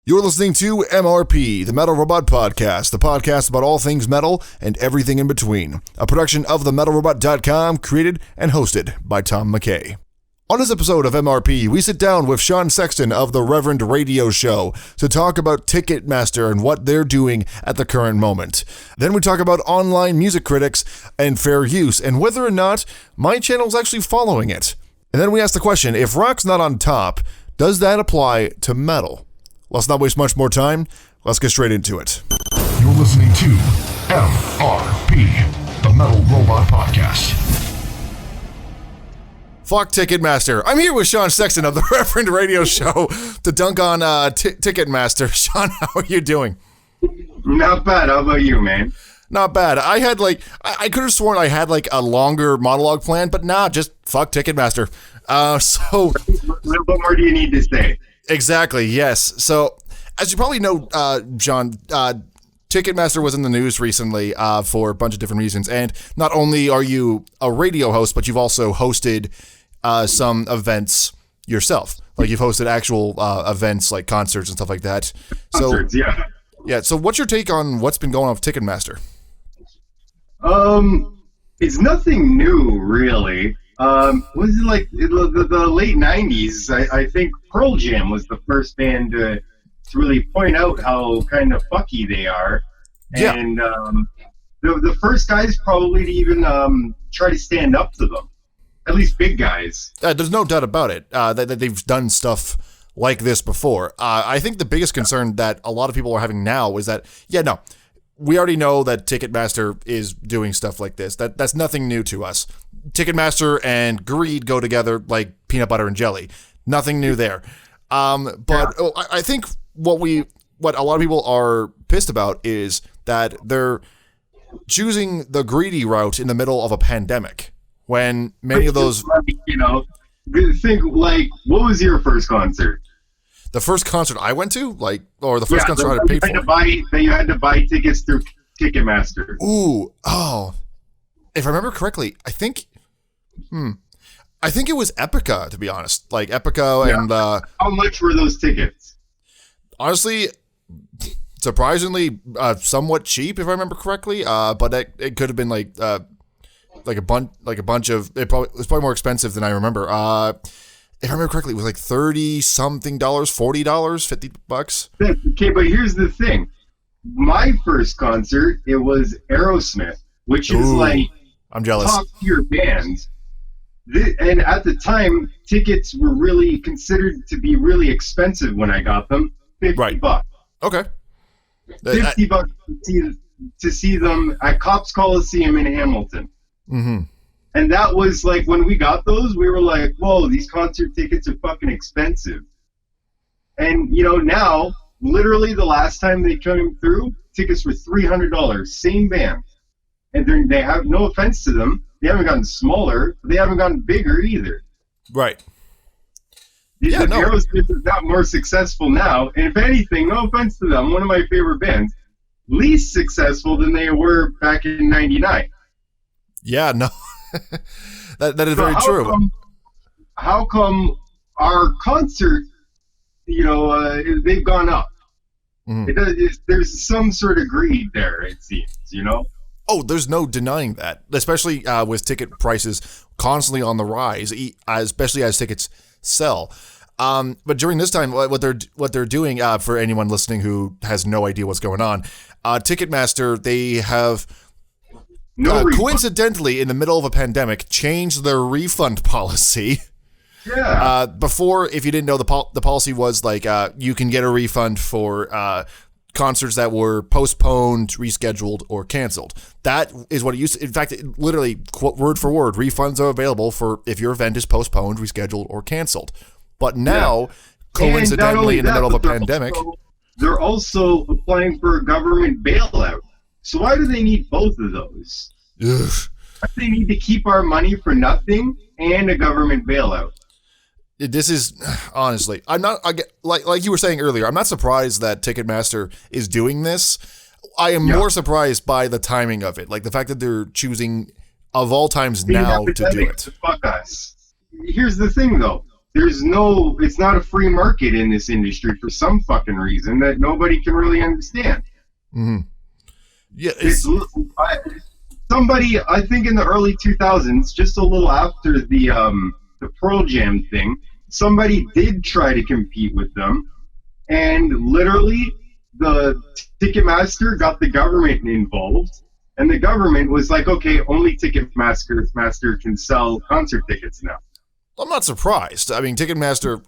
You're listening to MRP, the Metal Robot Podcast, the podcast about all things metal and everything in between. A production of themetalrobot.com, created and hosted by Tom McKay. On this episode of MRP, we sit down with Shawn Sexton of the Reverend Radio Show to talk about Ticketmaster and what they're doing at the current moment. Then we talk about online music critics and fair use and whether or not my channel's actually following it. And then we ask the question, if rock's not on top, does that apply to metal? Let's not waste much more time. Let's get straight into it. You're listening to MRP, the Metal Robot Podcast. Fuck Ticketmaster. I'm here with Shawn Sexton of the Reverend Radio Show to dunk on Ticketmaster. Shawn, how are you doing? Not bad. How about you, man? Not bad. I had I could have sworn I had a longer monologue plan, but nah, just fuck Ticketmaster. So what more do you need to say? Exactly, yes. So, as you probably know, Shawn, Ticketmaster was in the news recently for a bunch of different reasons. And not only are you a radio host, but you've also hosted some events yourself. Like, you've hosted actual events, like concerts and stuff like that. Concerts, yeah. Yeah, so what's your take on what's been going on with Ticketmaster? It's nothing new, really. Was it like the late 90s? I think Pearl Jam was the first band to really point out how kind of fucky they are. Yeah. And the first guys probably to even try to stand up to them. At least big guys. There's no doubt about it that they've done stuff like this before. I think the biggest concern that a lot of people are having now is that, we already know that Ticketmaster is doing stuff like this. That's nothing new to us. Ticketmaster and greed go together like peanut butter and jelly. Nothing new there. But I think what a lot of people are pissed about is that they're choosing the greedy route in the middle of a pandemic when many of those... Think, what was your first concert? The first concert I went to? Or the first concert I paid for? That you had to buy tickets through Ticketmaster. If I remember correctly, I think it was Epica, to be honest. Like Epica and... How much were those tickets? Honestly, surprisingly, somewhat cheap, if I remember correctly. But it could have been like a bunch of... It was probably more expensive than I remember. If I remember correctly, it was like $30-something, $40, $50. Okay, but here's the thing. My first concert, it was Aerosmith, which is I'm jealous. Top tier band. And at the time, tickets were really considered to be really expensive when I got them. $50. Okay. $50 to see them at Cops Coliseum in Hamilton. Mm-hmm. And that was when we got those, we were like, whoa, these concert tickets are fucking expensive. And, now, literally the last time they came through, tickets were $300, same band. And they have, no offense to them, they haven't gotten smaller, but they haven't gotten bigger either. Right. Aerosmith is not more successful now. And if anything, no offense to them, one of my favorite bands, least successful than they were back in 99. Yeah, no. that is very true. How come our concert, they've gone up? Mm. There's some sort of greed there, it seems, Oh, there's no denying that, especially with ticket prices constantly on the rise, especially as tickets sell. But during this time, what they're doing, for anyone listening who has no idea what's going on, Ticketmaster, they have... coincidentally, in the middle of a pandemic, changed their refund policy. Yeah. Before, if you didn't know, the policy was you can get a refund for concerts that were postponed, rescheduled, or canceled. That is what it used to. In fact, literally, word for word, refunds are available for if your event is postponed, rescheduled, or canceled. But now, coincidentally, in the middle of a pandemic... They're also applying for a government bailout. So why do they need both of those? Ugh. Why do they need to keep our money for nothing and a government bailout? This is, honestly, like you were saying earlier, I'm not surprised that Ticketmaster is doing this. I am more surprised by the timing of it. Like the fact that they're choosing, of all times now, to do it. Fuck us. Here's the thing, though. it's not a free market in this industry for some fucking reason that nobody can really understand. Mm-hmm. Yeah, somebody, I think in the early 2000s, just a little after the Pearl Jam thing, somebody did try to compete with them, and literally the Ticketmaster got the government involved, and the government was like, okay, only Ticketmaster can sell concert tickets now. I'm not surprised. I mean, Ticketmaster,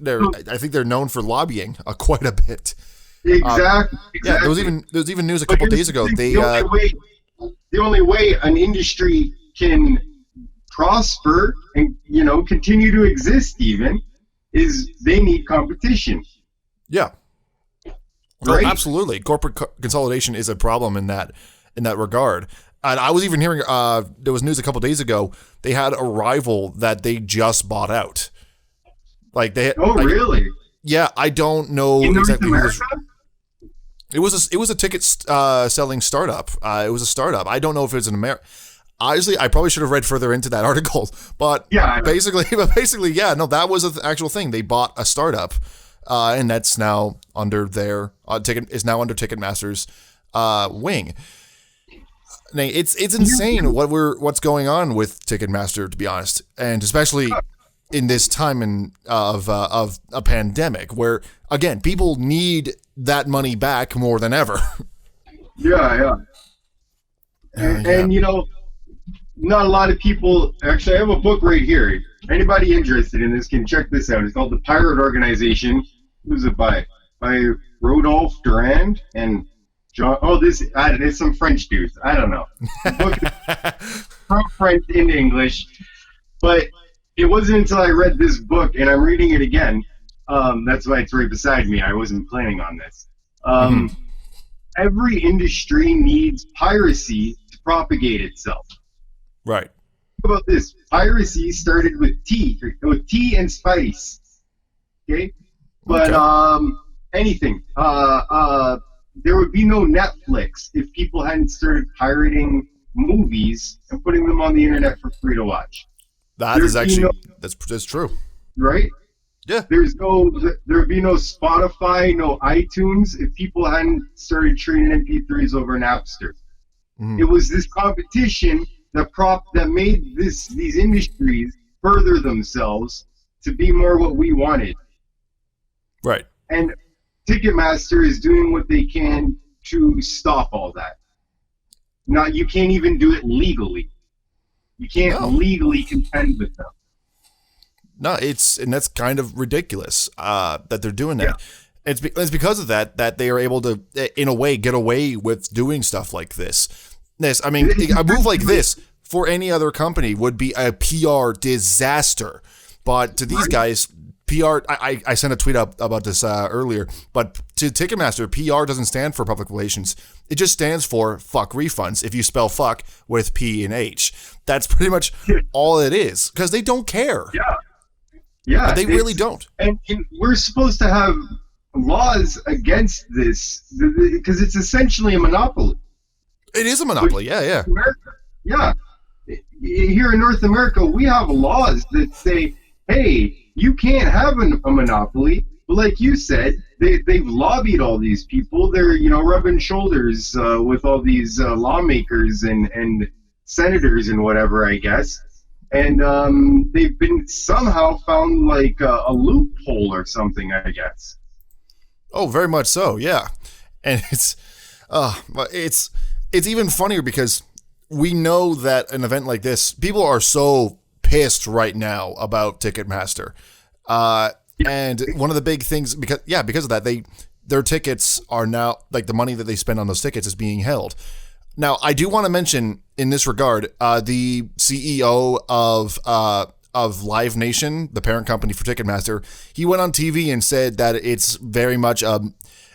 I think they're known for lobbying quite a bit. Exactly. Yeah, there was even news a couple days ago. The only way an industry can prosper and continue to exist even is they need competition. Yeah. Right? Oh, absolutely. Corporate consolidation is a problem in that regard. And I was even hearing there was news a couple days ago. They had a rival that they just bought out. Like they. Really? Yeah, I don't know in exactly. North America? It was a ticket selling startup. It was a startup. I don't know if it's an America. Honestly, I probably should have read further into that article, but yeah, basically, yeah, no, that was an actual thing. They bought a startup, and that's now under their Ticketmaster's wing. It's insane what's going on with Ticketmaster, to be honest, and especially in this time of a pandemic, where again people need that money back more than ever. Yeah. And not a lot of people. Actually, I have a book right here. Anybody interested in this can check this out. It's called The Pirate Organization. Who's it by? By Rodolphe Durand and John. Oh, it's some French dudes. I don't know. The book is from French into English, but it wasn't until I read this book, and I'm reading it again. That's why it's right beside me. I wasn't planning on this. Every industry needs piracy to propagate itself. Right. Think about this. Piracy started with tea and spice. Okay? But anything. There would be no Netflix if people hadn't started pirating movies and putting them on the internet for free to watch. That's true. Right? Yeah. There would be no Spotify, no iTunes if people hadn't started trading MP3s over Napster. It was this competition that made these industries further themselves to be more what we wanted. Right. And Ticketmaster is doing what they can to stop all that. Now, you can't even do it legally. You can't legally contend with them. No, and that's kind of ridiculous that they're doing that. Yeah. It's because of that they are able to, in a way, get away with doing stuff like this. I mean, a move like this for any other company would be a PR disaster. But to these guys, PR, I sent a tweet up about this earlier, but to Ticketmaster, PR doesn't stand for public relations. It just stands for fuck refunds if you spell fuck with P and H. That's pretty much all it is, because they don't care. Yeah, but they really don't. And we're supposed to have laws against this because it's essentially a monopoly. It is a monopoly, yeah. America, yeah. Here in North America, we have laws that say, hey, you can't have a monopoly. But like you said, they've lobbied all these people. They're rubbing shoulders with all these lawmakers and senators and whatever, I guess. And they've been somehow found like a loophole or something, I guess. Oh, very much so, yeah. And it's even funnier because we know that an event like this, people are so pissed right now about Ticketmaster. And one of the big things, because of that, their tickets are now, like, the money that they spend on those tickets is being held. Now, I do want to mention in this regard, the CEO of Live Nation, the parent company for Ticketmaster, he went on TV and said that it's very much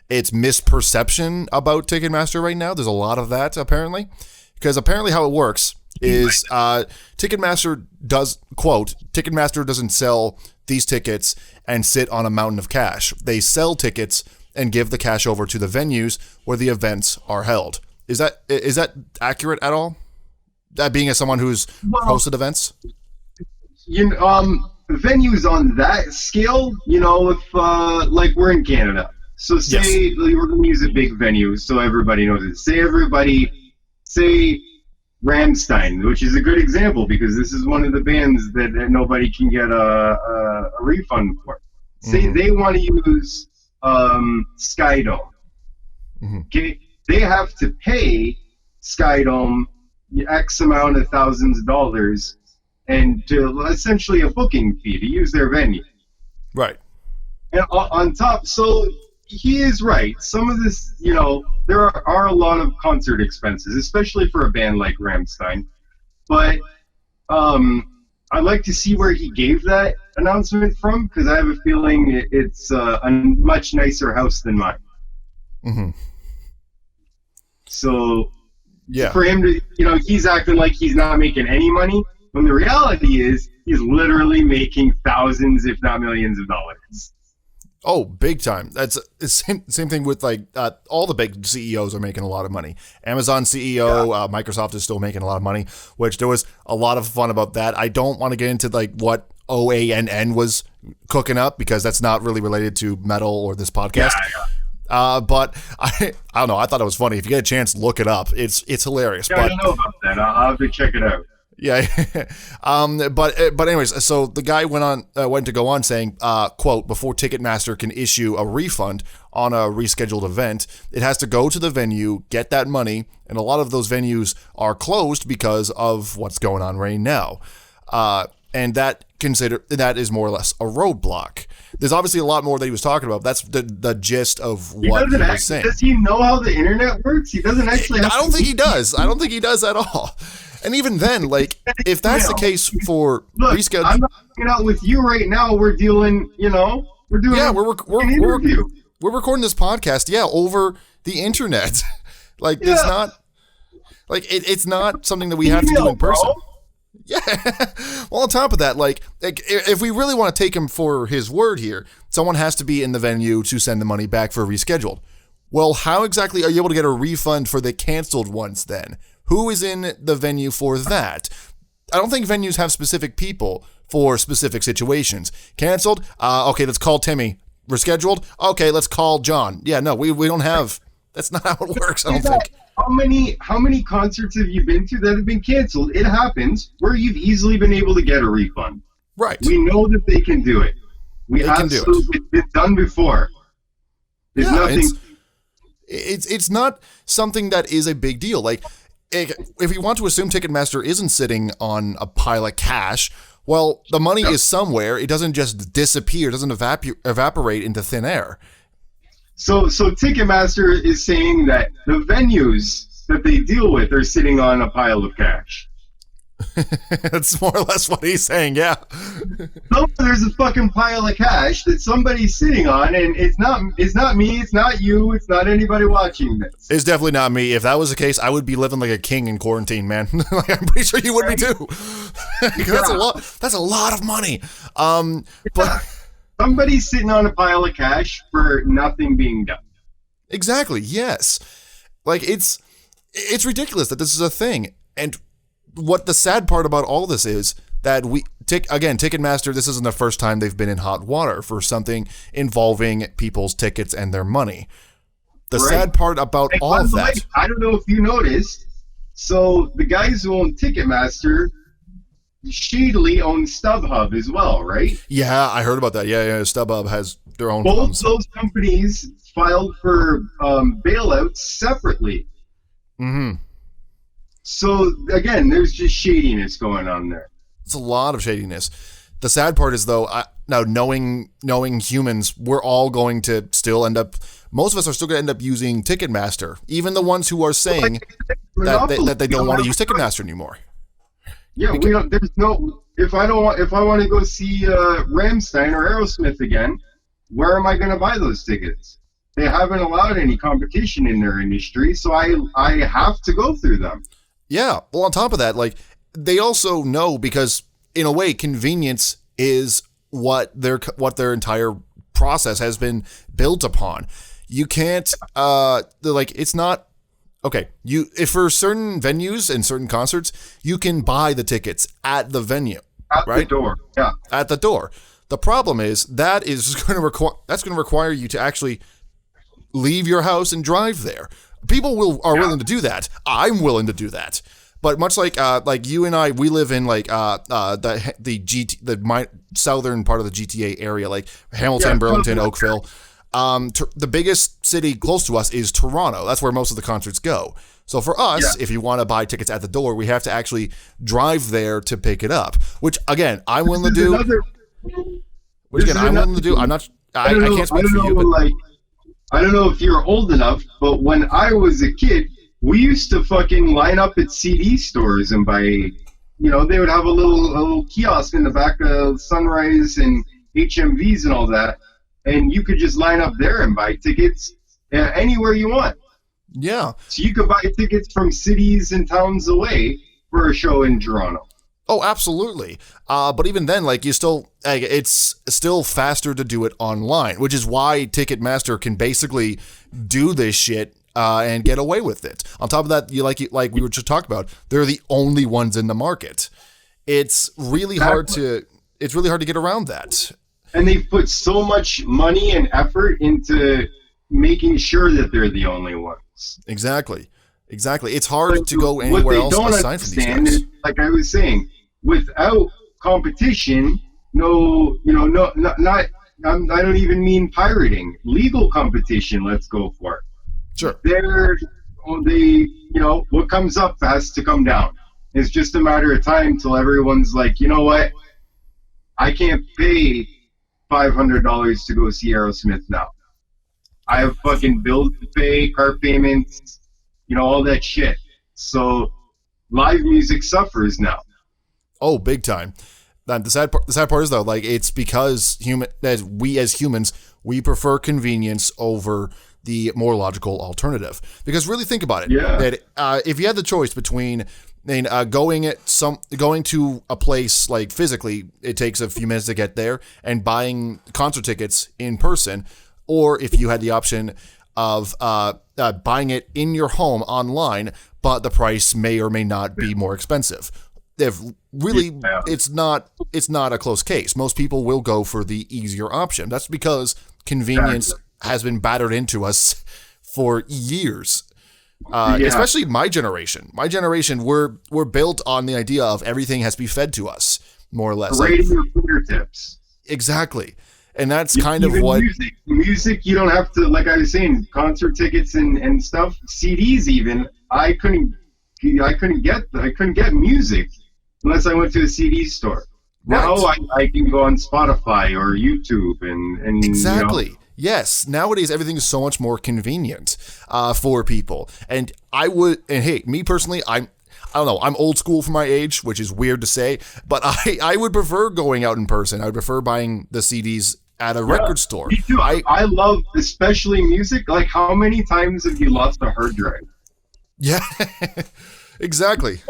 it's misperception about Ticketmaster right now. There's a lot of that, apparently. Because apparently how it works is Ticketmaster doesn't sell these tickets and sit on a mountain of cash. They sell tickets and give the cash over to the venues where the events are held. Is that accurate at all? That being as someone who's hosted events? Venues on that scale, if like we're in Canada, so say we're going to use a big venue so everybody knows it. Say Rammstein, which is a good example because this is one of the bands that nobody can get a refund for. Say they want to use Skydome. Okay, they have to pay Skydome X amount of thousands of dollars and to essentially a booking fee to use their venue. Right. And on top, so he is right. Some of this, there are a lot of concert expenses, especially for a band like Rammstein. But I'd like to see where he gave that announcement from, because I have a feeling it's a much nicer house than mine. Mm-hmm. So yeah, for him to, he's acting like he's not making any money, when the reality is he's literally making thousands, if not millions of dollars. Oh, big time. That's the same thing with all the big CEOs are making a lot of money. Amazon CEO, Microsoft is still making a lot of money, which there was a lot of fun about that. I don't want to get into what OANN was cooking up because that's not really related to metal or this podcast. But I don't know. I thought it was funny. If you get a chance, look it up. It's hilarious. Yeah, I don't know about that. I'll have to check it out. Yeah. But anyways, so the guy went to go on saying, quote, before Ticketmaster can issue a refund on a rescheduled event, it has to go to the venue, get that money, and a lot of those venues are closed because of what's going on right now. And that is more or less a roadblock. There's obviously a lot more that he was talking about. That's the gist of what he was saying. Does he know how the internet works? He doesn't actually have I don't think he does. I don't think he does at all. And even then, if that's the case for reschedule, I'm not hanging out with you right now. We're dealing, we're doing. Yeah, we're recording this podcast. Yeah, over the internet. It's not it's not something that we have to do in person. Bro. Yeah. Well, on top of that, if we really want to take him for his word here, someone has to be in the venue to send the money back for rescheduled. Well, how exactly are you able to get a refund for the canceled ones then? Who is in the venue for that? I don't think venues have specific people for specific situations. Canceled? Okay, let's call Timmy. Rescheduled? Okay, let's call John. Yeah, no, we don't have. That's not how it works, I don't think. How many concerts have you been to that have been canceled? It happens where you've easily been able to get a refund. Right. We know that they can do it. It's been done before. There's nothing. It's not something that is a big deal. If you want to assume Ticketmaster isn't sitting on a pile of cash, well, the money is somewhere. It doesn't just disappear. It doesn't evaporate into thin air. So Ticketmaster is saying that the venues that they deal with are sitting on a pile of cash. That's more or less what he's saying, yeah. No, there's a fucking pile of cash that somebody's sitting on, and it's not me, it's not you, it's not anybody watching this. It's definitely not me. If that was the case, I would be living like a king in quarantine, man. I'm pretty sure you would be too. That's a lot of money. But somebody's sitting on a pile of cash for nothing being done. Exactly, yes. It's ridiculous that this is a thing. And what the sad part about all this is that Ticketmaster, this isn't the first time they've been in hot water for something involving people's tickets and their money. The sad part about all of that. I don't know if you noticed, so the guys who own Ticketmaster shadily own StubHub as well, right? Yeah, I heard about that. Yeah, StubHub has their own. Both those companies filed for bailouts separately. Mm-hmm. So, again, there's just shadiness going on there. It's a lot of shadiness. The sad part is, though, now knowing humans, we're all going to still end up, most of us are still going to end up using Ticketmaster, even the ones who are saying that they don't want to use Ticketmaster anymore. Yeah, there's no, if I want to go see Rammstein or Aerosmith again, where am I going to buy those tickets? They haven't allowed any competition in their industry, so I have to go through them. Yeah, well, on top of that, they also know, because in a way, convenience is what their entire process has been built upon. You can't, it's not, okay, if for certain venues and certain concerts, you can buy the tickets at the venue. At right? the door, yeah. At the door. The problem is that is going to require you to actually leave your house and drive there. People are willing to do that. I'm willing to do that. But much like you and I, we live in like the southern part of the GTA area, like Hamilton, Burlington, Oakville. The biggest city close to us is Toronto. That's where most of the concerts go. So for us, if you want to buy tickets at the door, we have to actually drive there to pick it up. Which again, I'm willing to do. I'm willing to do. I'm not. I can't speak for you, but I don't know if you're old enough, but when I was a kid, we used to fucking line up at CD stores and buy, they would have a little kiosk in the back of Sunrise and HMVs and all that, and you could just line up there and buy tickets anywhere you want. Yeah. So you could buy tickets from cities and towns away for a show in Toronto. Oh, absolutely. But even then, it's still faster to do it online, which is why Ticketmaster can basically do this shit and get away with it. On top of that, like we were just talking about, they're the only ones in the market. It's really hard to get around that. And they've put so much money and effort into making sure that they're the only ones. Exactly. It's hard to go anywhere else aside from these guys. Like I was saying, without competition, I don't even mean pirating. Legal competition, let's go for it. Sure. What comes up has to come down. It's just a matter of time till everyone's like, you know what? I can't pay $500 to go see Aerosmith now. I have fucking bills to pay, car payments, all that shit. So live music suffers now. Oh, big time. The sad part is though, it's because we as humans, we prefer convenience over the more logical alternative. Because really think about it. Yeah. That if you had the choice between going to a place like physically, it takes a few minutes to get there, and buying concert tickets in person, or if you had the option of buying it in your home online, but the price may or may not be more expensive. It's not a close case. Most people will go for the easier option. That's because convenience has been battered into us for years. Especially my generation. My generation, we're built on the idea of everything has to be fed to us, more or less. Right in your fingertips. Exactly. And that's kind of what... Music, you don't have to, like I was saying, concert tickets and stuff, CDs even, I couldn't get music unless I went to a CD store. Right. Now I can go on Spotify or YouTube and exactly. Yes, nowadays everything is so much more convenient for people. And hey, me personally, I don't know, I'm old school for my age, which is weird to say, but I would prefer going out in person. I would prefer buying the CDs at a record store. Me too. I love especially music. Like, how many times have you lost a hard drive? Yeah, exactly.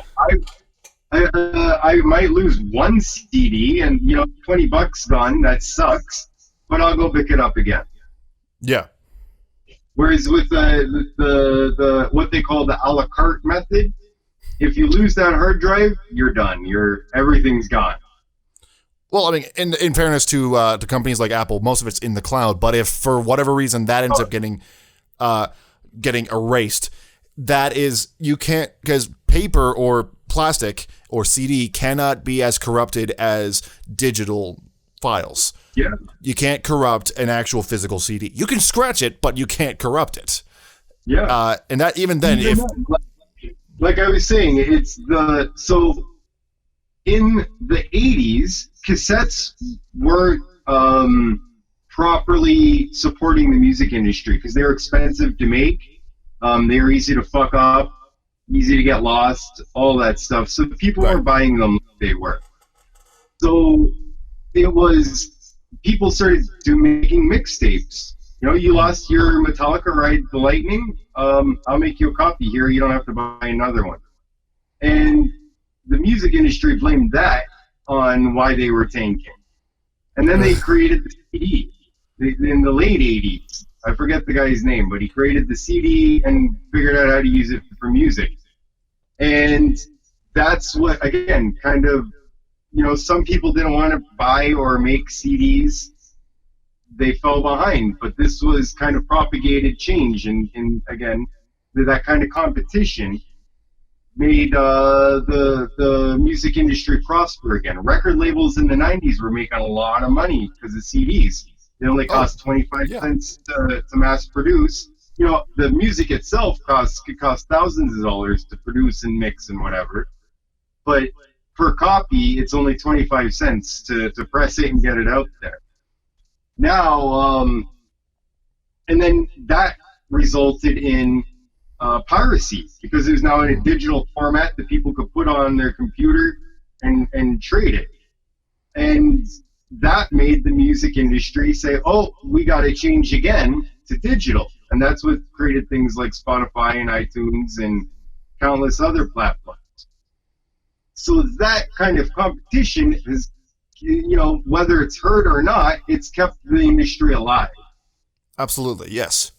I might lose one CD and $20 gone. That sucks, but I'll go pick it up again. Yeah. Whereas with the what they call the a la carte method, if you lose that hard drive, you're done. Everything's gone. Well, I mean, in fairness to companies like Apple, most of it's in the cloud. But if for whatever reason that ends up getting erased, that is, you can't, because paper or plastic or CD cannot be as corrupted as digital files. Yeah. You can't corrupt an actual physical CD. You can scratch it, but you can't corrupt it. Yeah. And that even then, if like I was saying, so in the 80s, cassettes weren't properly supporting the music industry because they were expensive to make. They were easy to fuck up, easy to get lost, all that stuff. So people weren't buying them like they were. So it was, people started making mixtapes. You lost your Metallica Ride the Lightning. I'll make you a copy here. You don't have to buy another one. And the music industry blamed that on why they were tanking. And then they created the CD in the late 80s. I forget the guy's name, but he created the CD and figured out how to use it for music. And that's what, again, kind of some people didn't want to buy or make CDs. They fell behind, but this was kind of propagated change, and again, that kind of competition made the music industry prosper again. Record labels in the 90s were making a lot of money because of CDs. They only cost 25 cents to mass produce. The music itself could cost thousands of dollars to produce and mix and whatever, but per copy, it's only 25 cents to press it and get it out there. Now, and then that resulted in piracy, because it was now in a digital format that people could put on their computer and trade it. And that made the music industry say, oh, we got to change again to digital. And that's what created things like Spotify and iTunes and countless other platforms. So that kind of competition is, whether it's hurt or not, it's kept the industry alive. Absolutely, yes.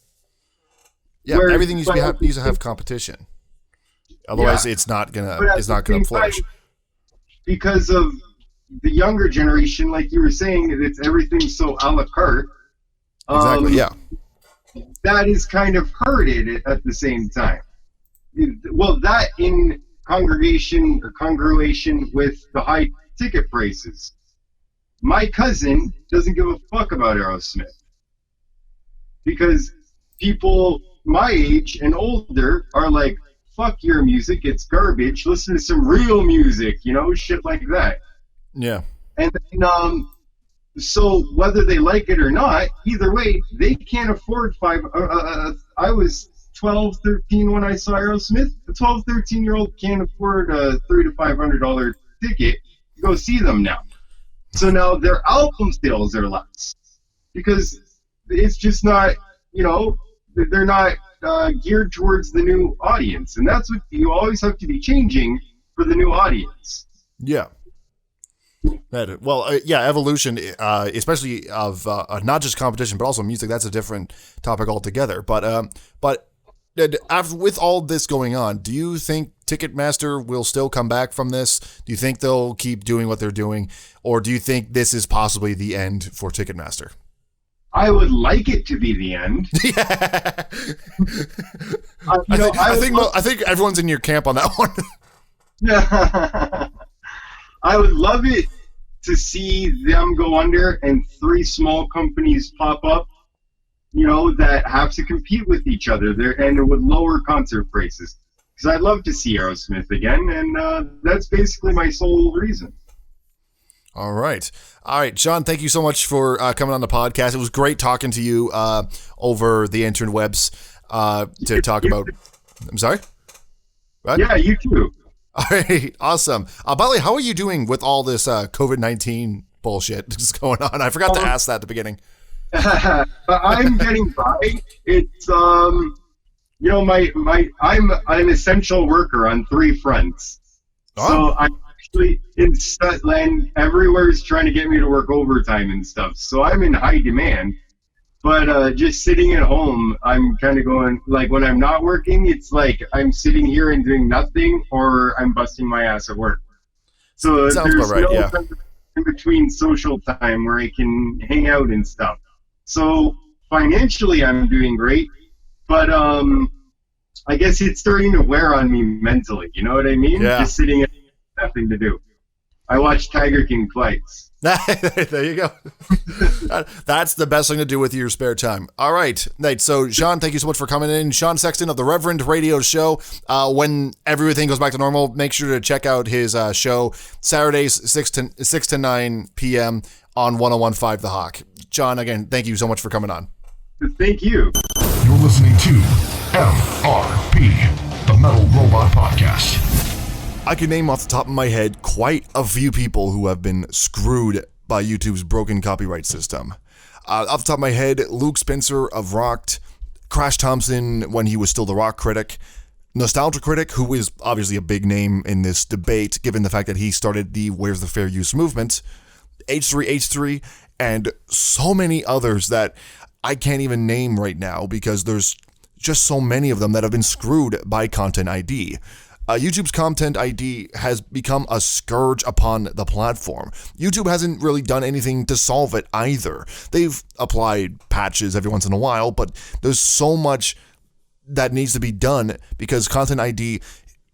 Yeah, everything needs to have competition. Otherwise, it's not gonna flourish. Because of the younger generation, like you were saying, it's everything's so a la carte. Exactly. Yeah. That is kind of hurted at the same time. Well, that in congruation with the high ticket prices. My cousin doesn't give a fuck about Aerosmith because people my age and older are like, fuck your music, it's garbage, listen to some real music, shit like that. Yeah. And then, so whether they like it or not, either way, they can't afford I was 12, 13 when I saw Aerosmith. A 12, 13-year-old can't afford a $300 to $500 ticket to go see them now. So now their album sales are less because it's just not, they're not geared towards the new audience. And that's what you always have to be changing for the new audience. Yeah. Well, evolution, especially of not just competition, but also music, that's a different topic altogether. But with all this going on, do you think Ticketmaster will still come back from this? Do you think they'll keep doing what they're doing? Or do you think this is possibly the end for Ticketmaster? I would like it to be the end. Yeah. I think everyone's in your camp on that one. Yeah. I would love it to see them go under and 3 small companies pop up, that have to compete with each other there, and it would lower concert prices. Because I'd love to see Aerosmith again, and that's basically my sole reason. All right, Shawn, thank you so much for coming on the podcast. It was great talking to you over the interwebs to talk about. I'm sorry? What? Yeah, you too. All right, awesome. By the way, how are you doing with all this COVID-19 bullshit that's going on? I forgot to ask that at the beginning. I'm getting by. It's I'm an essential worker on 3 fronts. Oh. So I'm actually in Stutland. Everywhere is trying to get me to work overtime and stuff. So I'm in high demand. But just sitting at home, I'm kind of going, like, when I'm not working, it's like I'm sitting here and doing nothing, or I'm busting my ass at work. So there's no in between social time where I can hang out and stuff. So financially, I'm doing great, but I guess it's starting to wear on me mentally. You know what I mean? Yeah. Just sitting at nothing to do. I watch Tiger King twice. There you go. That's the best thing to do with your spare time. All right, Nate. So, Shawn, thank you so much for coming in. Shawn Sexton of the Reverend Radio Show. When everything goes back to normal, make sure to check out his show Saturdays 6 to 9 p.m. on 101.5 The Hawk. Shawn, again, thank you so much for coming on. Thank you. You're listening to MRP, the Metal Robot Podcast. I can name off the top of my head quite a few people who have been screwed by YouTube's broken copyright system. Off the top of my head, Luke Spencer of Rocked, Crash Thompson when he was still the rock critic, Nostalgia Critic, who is obviously a big name in this debate given the fact that he started the Where's the Fair Use movement, H3H3, and so many others that I can't even name right now because there's just so many of them that have been screwed by Content ID. YouTube's Content ID has become a scourge upon the platform. YouTube hasn't really done anything to solve it either. They've applied patches every once in a while, but there's so much that needs to be done because Content ID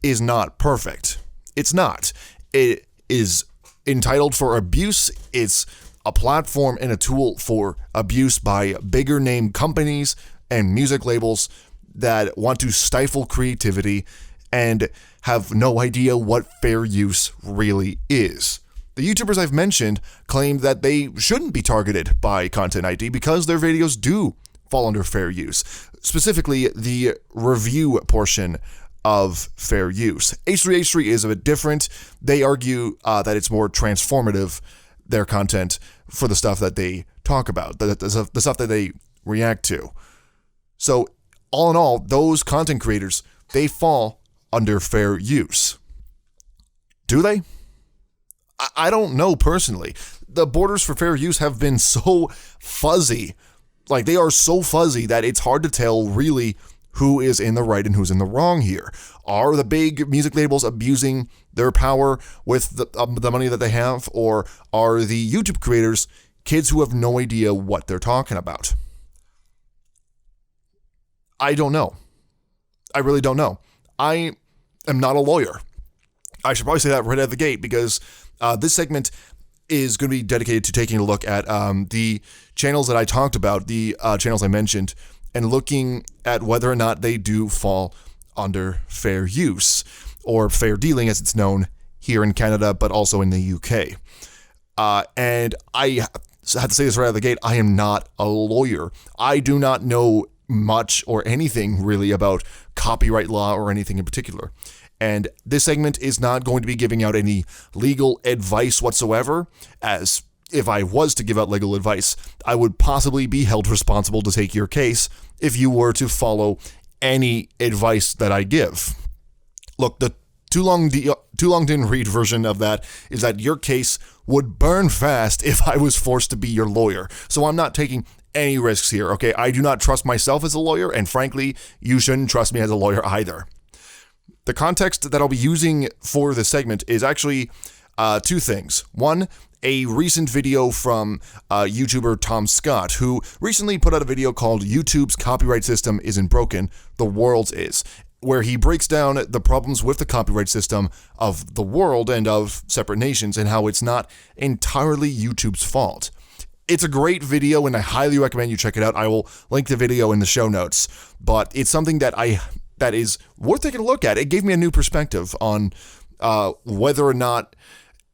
is not perfect. It's not. It is entitled for abuse. It's a platform and a tool for abuse by bigger name companies and music labels that want to stifle creativity and have no idea what fair use really is. The YouTubers I've mentioned claim that they shouldn't be targeted by Content ID because their videos do fall under fair use, specifically the review portion of fair use. H3H3 is a bit different. They argue that it's more transformative, their content, for the stuff that they talk about, the stuff that they react to. So all in all, those content creators, they fall under fair use. Do they? I don't know personally. The borders for fair use have been so fuzzy. Like, they are so fuzzy that it's hard to tell really who is in the right and who's in the wrong here. Are the big music labels abusing their power with the money that they have, or are the YouTube creators kids who have no idea what they're talking about? I don't know. I really don't know. I am not a lawyer. I should probably say that right out of the gate because this segment is going to be dedicated to taking a look at the channels that I talked about, the channels I mentioned, and looking at whether or not they do fall under fair use, or fair dealing as it's known here in Canada, but also in the UK. And I have to say this right out of the gate, I am not a lawyer. I do not know much or anything really about copyright law or anything in particular. And this segment is not going to be giving out any legal advice whatsoever, as if I was to give out legal advice, I would possibly be held responsible to take your case if you were to follow any advice that I give. Look, the too long didn't read version of that is that your case would burn fast if I was forced to be your lawyer. So I'm not taking any risks here, okay? I do not trust myself as a lawyer, and frankly, you shouldn't trust me as a lawyer either. The context that I'll be using for this segment is actually two things. One, a recent video from YouTuber Tom Scott, who recently put out a video called YouTube's Copyright System Isn't Broken, The World's Is, where he breaks down the problems with the copyright system of the world and of separate nations and how it's not entirely YouTube's fault. It's a great video and I highly recommend you check it out. I will link the video in the show notes, but it's something that is worth taking a look at. It gave me a new perspective on whether or not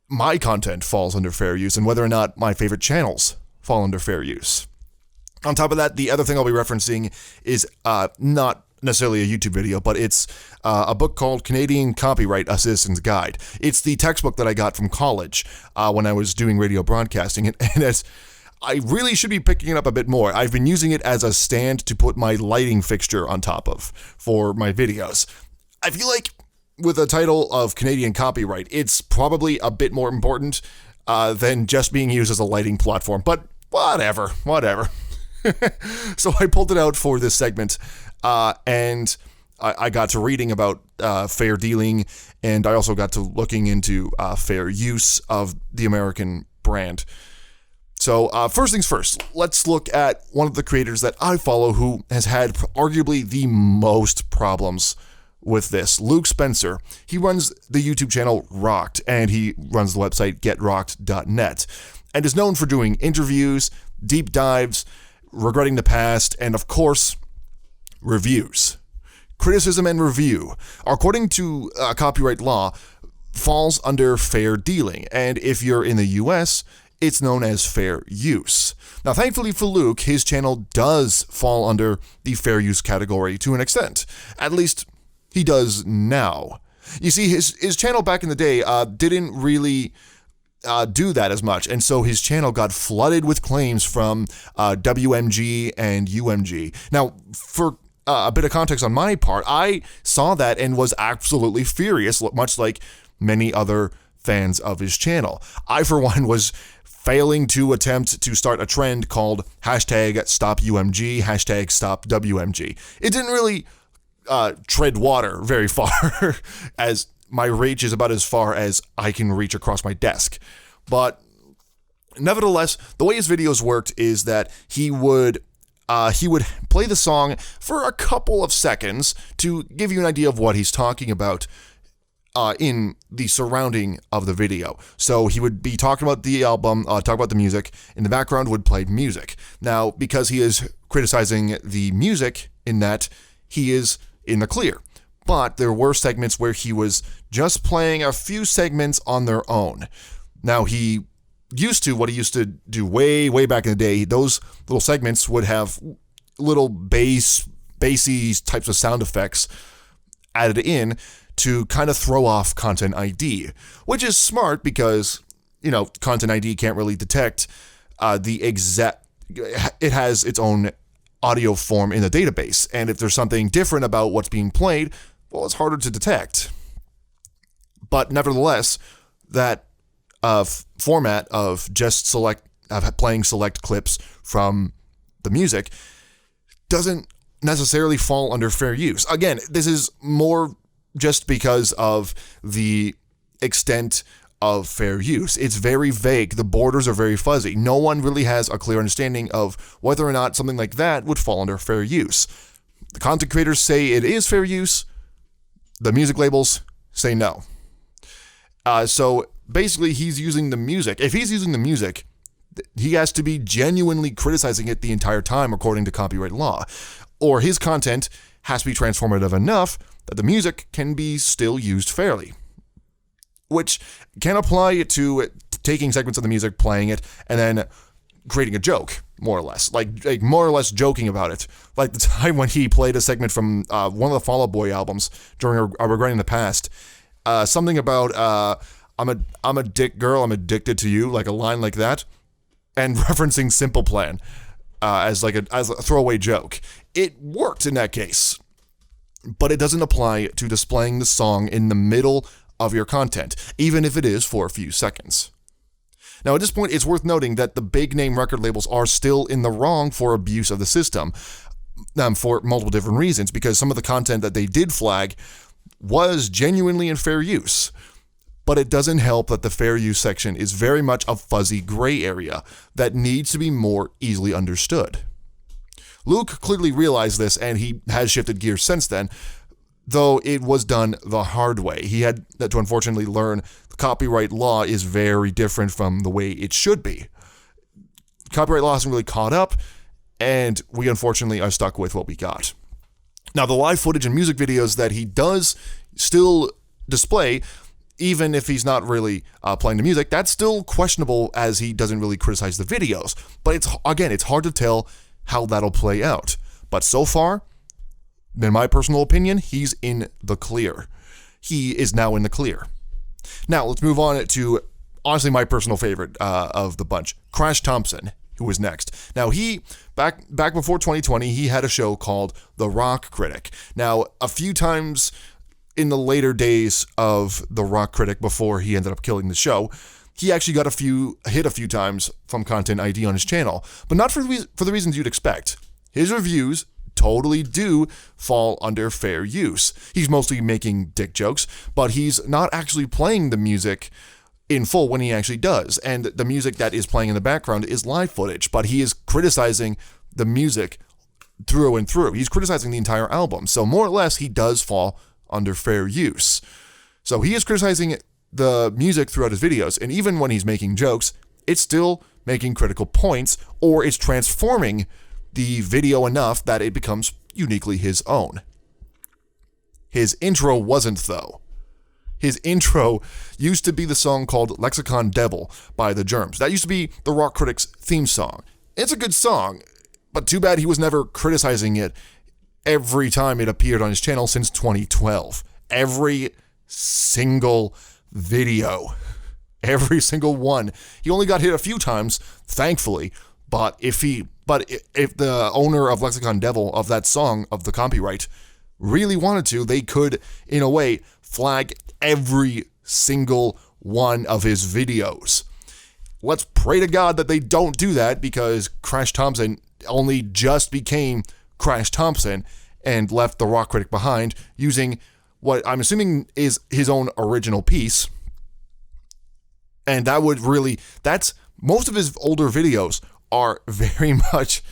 my content falls under fair use and whether or not my favorite channels fall under fair use. On top of that, the other thing I'll be referencing is not necessarily a YouTube video, but it's a book called Canadian Copyright Assistance Guide. It's the textbook that I got from college when I was doing radio broadcasting, and I really should be picking it up a bit more. I've been using it as a stand to put my lighting fixture on top of for my videos. I feel like with a title of Canadian copyright, it's probably a bit more important than just being used as a lighting platform, but whatever. So I pulled it out for this segment, and I got to reading about fair dealing, and I also got to looking into fair use of the American brand. So first things first, let's look at one of the creators that I follow who has had arguably the most problems with this, Luke Spencer. He runs the YouTube channel Rocked, and he runs the website getrocked.net, and is known for doing interviews, deep dives, regretting the past, and of course, reviews. Criticism and review, according to copyright law, falls under fair dealing, and if you're in the US, it's known as fair use. Now, thankfully for Luke, his channel does fall under the fair use category to an extent. At least he does now. You see, his channel back in the day didn't really do that as much, and so his channel got flooded with claims from WMG and UMG. Now, for a bit of context on my part, I saw that and was absolutely furious, much like many other fans of his channel. I, for one, was failing to attempt to start a trend called #StopUMG, #StopWMG. It didn't really tread water very far, as my reach is about as far as I can reach across my desk. But nevertheless, the way his videos worked is that he would play the song for a couple of seconds to give you an idea of what he's talking about in the surrounding of the video. So he would be talking about the album, talk about the music. In the background would play music. Now, because he is criticizing the music in that, he is in the clear. But there were segments where he was just playing a few segments on their own. Now, what he used to do way back in the day, those little segments would have little bassy types of sound effects added in to kind of throw off Content ID, which is smart because, Content ID can't really detect it has its own audio form in the database. And if there's something different about what's being played, well, it's harder to detect. But nevertheless, that format of just playing select clips from the music doesn't necessarily fall under fair use. Again, this is more just because of the extent of fair use. It's very vague. The borders are very fuzzy. No one really has a clear understanding of whether or not something like that would fall under fair use. The content creators say it is fair use. The music labels say no. So basically, he's using the music. If he's using the music, he has to be genuinely criticizing it the entire time according to copyright law. Or his content has to be transformative enough that the music can be still used fairly. Which can apply to taking segments of the music, playing it, and then creating a joke, more or less. Like more or less joking about it. Like the time when he played a segment from one of the Fall Out Boy albums during a Regretting the Past. Something about, I'm a dick girl, I'm addicted to you, like a line like that. And referencing Simple Plan as a throwaway joke. It worked in that case. But it doesn't apply to displaying the song in the middle of your content, even if it is for a few seconds. Now, at this point, it's worth noting that the big name record labels are still in the wrong for abuse of the system for multiple different reasons, because some of the content that they did flag was genuinely in fair use. But it doesn't help that the fair use section is very much a fuzzy gray area that needs to be more easily understood. Luke clearly realized this, and he has shifted gears since then, though it was done the hard way. He had to unfortunately learn the copyright law is very different from the way it should be. Copyright law hasn't really caught up, and we unfortunately are stuck with what we got. Now, the live footage and music videos that he does still display, even if he's not really playing the music, that's still questionable as he doesn't really criticize the videos. But it's hard to tell how that'll play out. But so far, in my personal opinion, he's in the clear. He is now in the clear. Now, let's move on to, honestly, my personal favorite of the bunch, Crash Thompson, who was next. Now, he, back before 2020, he had a show called The Rock Critic. Now, a few times in the later days of The Rock Critic, before he ended up killing the show, he actually got hit a few times from Content ID on his channel, but not for the reasons you'd expect. His reviews totally do fall under fair use. He's mostly making dick jokes, but he's not actually playing the music in full when he actually does. And the music that is playing in the background is live footage, but he is criticizing the music through and through. He's criticizing the entire album. So more or less, he does fall under fair use. So he is criticizing the music throughout his videos, and even when he's making jokes, it's still making critical points, or it's transforming the video enough that it becomes uniquely his own. His intro wasn't, though. His intro used to be the song called Lexicon Devil by The Germs. That used to be The Rock Critic's theme song. It's a good song, but too bad he was never criticizing it every time it appeared on his channel since 2012. Every single video. Every single one. He only got hit a few times, thankfully, but if the owner of Lexicon Devil, of that song, of the copyright, really wanted to, they could, in a way, flag every single one of his videos. Let's pray to God that they don't do that, because Crash Thompson only just became Crash Thompson, and left the rock critic behind using what I'm assuming is his own original piece. And that's most of his older videos are very much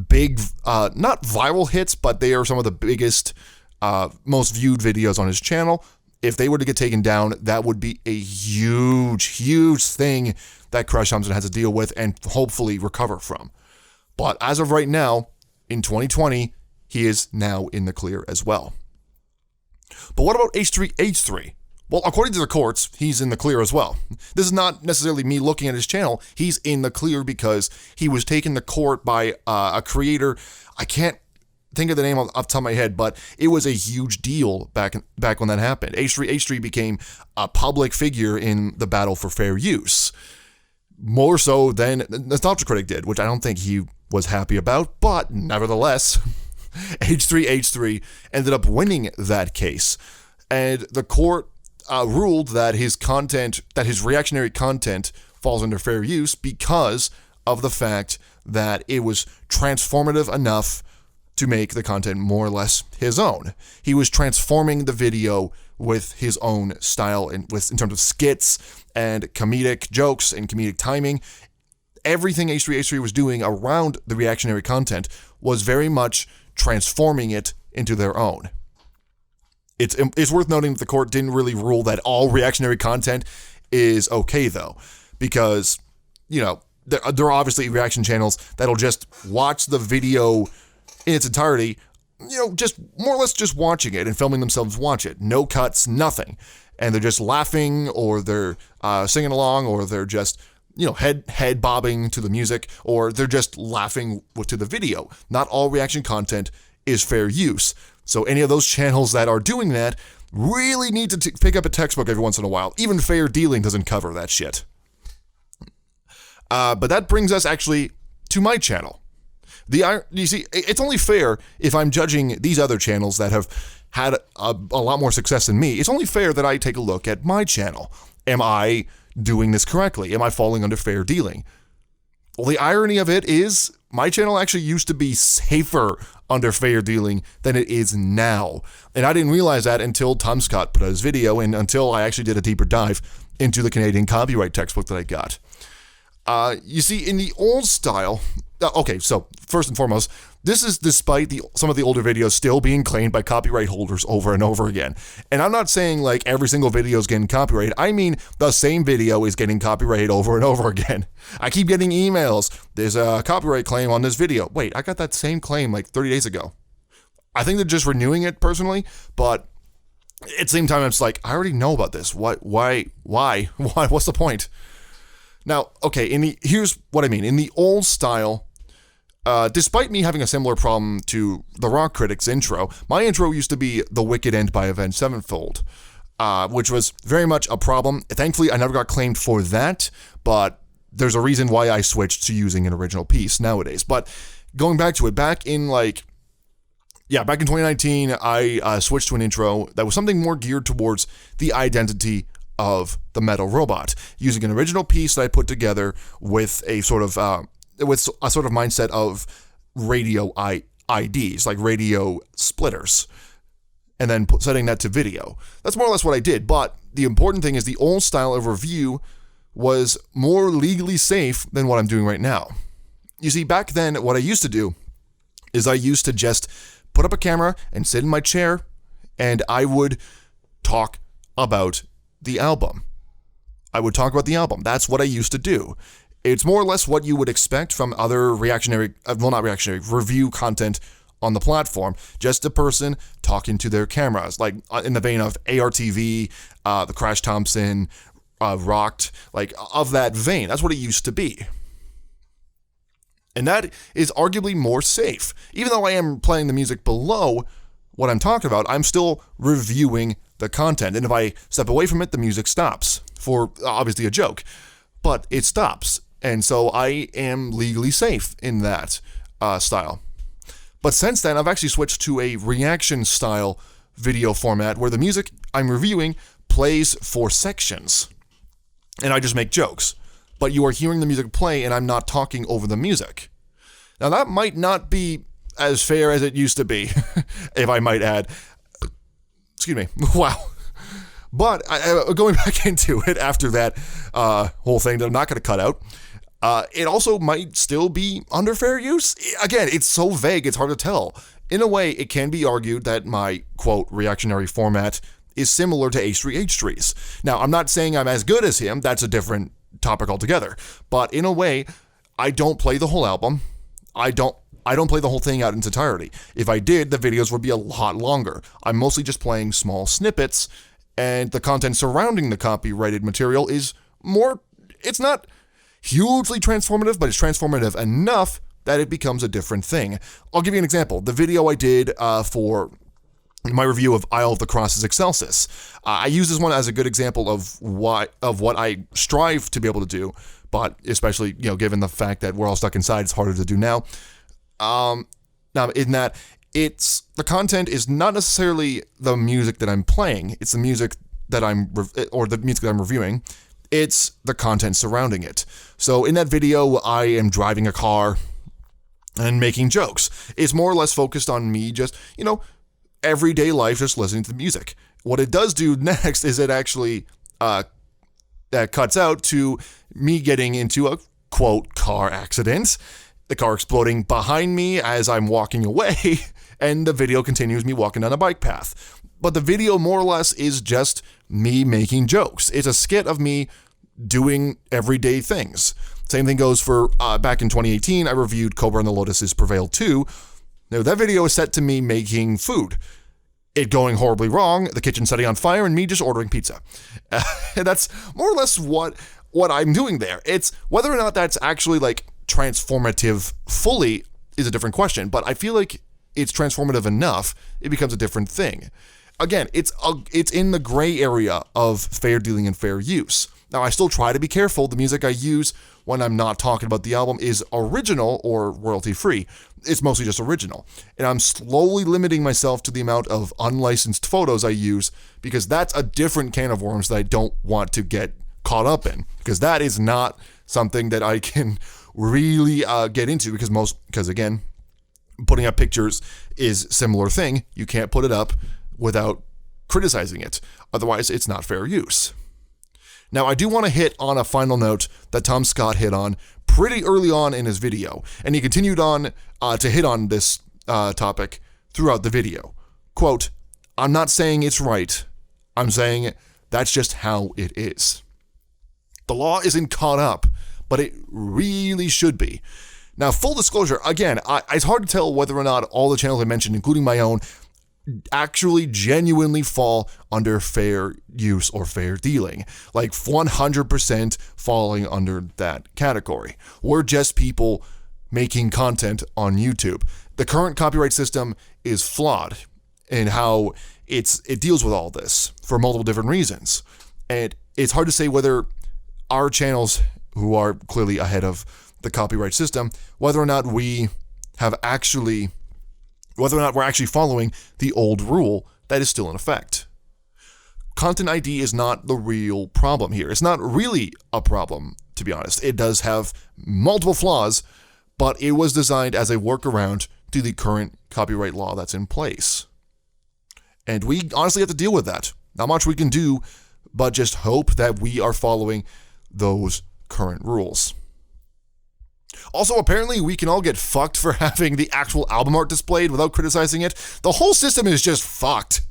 big, not viral hits, but they are some of the biggest, most viewed videos on his channel. If they were to get taken down, that would be a huge, huge thing that Crash Thompson has to deal with and hopefully recover from. But as of right now, in 2020, he is now in the clear as well. But what about H3H3? Well, according to the courts, he's in the clear as well. This is not necessarily me looking at his channel. He's in the clear because he was taken to court by a creator. I can't think of the name off the top of my head, but it was a huge deal back when that happened. H3H3 became a public figure in the battle for fair use. More so than Nostalgia Critic did, which I don't think he was happy about, but nevertheless, H3H3 ended up winning that case. And the court ruled that his reactionary content falls under fair use because of the fact that it was transformative enough to make the content more or less his own. He was transforming the video with his own style in terms of skits and comedic jokes and comedic timing. Everything H3H3 was doing around the reactionary content was very much transforming it into their own. It's worth noting that the court didn't really rule that all reactionary content is okay, though, because, there are obviously reaction channels that'll just watch the video in its entirety, just more or less just watching it and filming themselves watch it. No cuts, nothing. And they're just laughing, or they're singing along, or they're just, head bobbing to the music, or they're just laughing to the video. Not all reaction content is fair use. So any of those channels that are doing that really need to pick up a textbook every once in a while. Even fair dealing doesn't cover that shit. But that brings us actually to my channel. You see, it's only fair if I'm judging these other channels that have had a lot more success than me. It's only fair that I take a look at my channel. Am I doing this correctly? Am I falling under fair dealing? Well, the irony of it is my channel actually used to be safer under fair dealing than it is now. And I didn't realize that until Tom Scott put out his video and until I actually did a deeper dive into the Canadian copyright textbook that I got. You see, in the old style, okay, so first and foremost, this is despite some of the older videos still being claimed by copyright holders over and over again. And I'm not saying like every single video is getting copyrighted. I mean, the same video is getting copyrighted over and over again. I keep getting emails. There's a copyright claim on this video. Wait, I got that same claim like 30 days ago. I think they're just renewing it personally, but at the same time, I'm just like, I already know about this. Why? What's the point? Now, okay, here's what I mean. In the old style, despite me having a similar problem to the Rock Critic's intro, my intro used to be The Wicked End by Avenged Sevenfold, which was very much a problem. Thankfully, I never got claimed for that, but there's a reason why I switched to using an original piece nowadays. But going back to it, back in 2019, I switched to an intro that was something more geared towards the identity of the metal robot, using an original piece that I put together with a sort of mindset of radio IDs, like radio splitters, and then setting that to video. That's more or less what I did, but the important thing is the old style of review was more legally safe than what I'm doing right now. You see, back then, what I used to do is I used to just put up a camera and sit in my chair, and I would talk about the album. That's what I used to do. It's more or less what you would expect from other review content on the platform. Just a person talking to their cameras, like in the vein of ARTV, the Crash Thompson, Rocked, like of that vein. That's what it used to be. And that is arguably more safe. Even though I am playing the music below what I'm talking about, I'm still reviewing the content. And if I step away from it, the music stops for obviously a joke, but it stops. And so I am legally safe in that style. But since then, I've actually switched to a reaction style video format where the music I'm reviewing plays for sections. And I just make jokes. But you are hearing the music play and I'm not talking over the music. Now that might not be as fair as it used to be, if I might add. Excuse me. Wow. But going back into it after that whole thing that I'm not going to cut out, it also might still be under fair use. Again, it's so vague, it's hard to tell. In a way, it can be argued that my, quote, reactionary format is similar to H3H3's. Now, I'm not saying I'm as good as him, that's a different topic altogether. But in a way, I don't play the whole album. I don't play the whole thing out in its entirety. If I did, the videos would be a lot longer. I'm mostly just playing small snippets, and the content surrounding the copyrighted material is more, it's not hugely transformative, but it's transformative enough that it becomes a different thing. I'll give you an example. The video I did for my review of Isle of the Crosses Excelsis. I use this one as a good example of what I strive to be able to do, but especially, given the fact that we're all stuck inside, it's harder to do now. Now, in that, the content is not necessarily the music that I'm playing, it's the music that I'm reviewing, it's the content surrounding it. So in that video, I am driving a car and making jokes. It's more or less focused on me just, everyday life, just listening to the music. What it does do next is it actually cuts out to me getting into a, quote, car accident, the car exploding behind me as I'm walking away, and the video continues me walking down a bike path. But the video more or less is just me making jokes. It's a skit of me doing everyday things. Same thing goes for back in 2018, I reviewed Cobra and the Lotuses Prevail 2. Now, that video is set to me making food. It going horribly wrong, the kitchen setting on fire, and me just ordering pizza. That's more or less what I'm doing there. It's whether or not that's actually transformative fully is a different question, but I feel like it's transformative enough, it becomes a different thing. Again, it's in the gray area of fair dealing and fair use. Now, I still try to be careful. The music I use when I'm not talking about the album is original or royalty-free. It's mostly just original. And I'm slowly limiting myself to the amount of unlicensed photos I use, because that's a different can of worms that I don't want to get caught up in, because that is not something that I can really get into, because again, putting up pictures is similar thing. You can't put it up without criticizing it. Otherwise, it's not fair use. Now, I do want to hit on a final note that Tom Scott hit on pretty early on in his video, and he continued on to hit on this topic throughout the video. Quote, "I'm not saying it's right. I'm saying that's just how it is. The law isn't caught up, but it really should be." Now, full disclosure, again, it's hard to tell whether or not all the channels I mentioned, including my own, actually genuinely fall under fair use or fair dealing, 100% falling under that category. We're just people making content on YouTube. The current copyright system is flawed in how it deals with all this for multiple different reasons. And it's hard to say whether our channels, who are clearly ahead of the copyright system, whether or not we're actually following the old rule that is still in effect. Content ID is not the real problem here. It's not really a problem, to be honest. It does have multiple flaws, but it was designed as a workaround to the current copyright law that's in place. And we honestly have to deal with that. Not much we can do, but just hope that we are following those current rules. Also, apparently, we can all get fucked for having the actual album art displayed without criticizing it. The whole system is just fucked.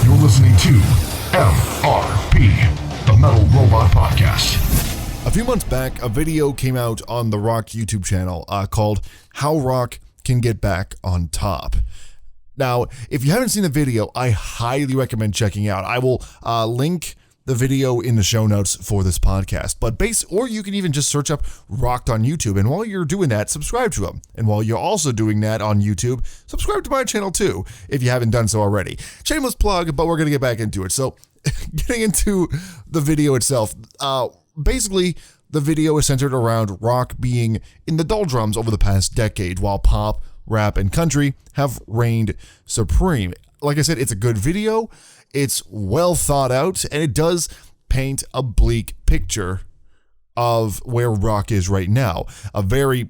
You're listening to MRP, the Metal Robot Podcast. A few months back, a video came out on the Rock YouTube channel called How Rock Can Get Back on Top. Now, if you haven't seen the video, I highly recommend checking out. I will link the video in the show notes for this podcast, or you can even just search up Rocked on YouTube, and while you're doing that, subscribe to him. And while you're also doing that on YouTube, subscribe to my channel too, if you haven't done so already. Shameless plug, but we're going to get back into it. So, getting into the video itself, basically, the video is centered around rock being in the doldrums over the past decade, while pop, rap, and country have reigned supreme. Like I said, it's a good video. It's well thought out, and it does paint a bleak picture of where rock is right now. A very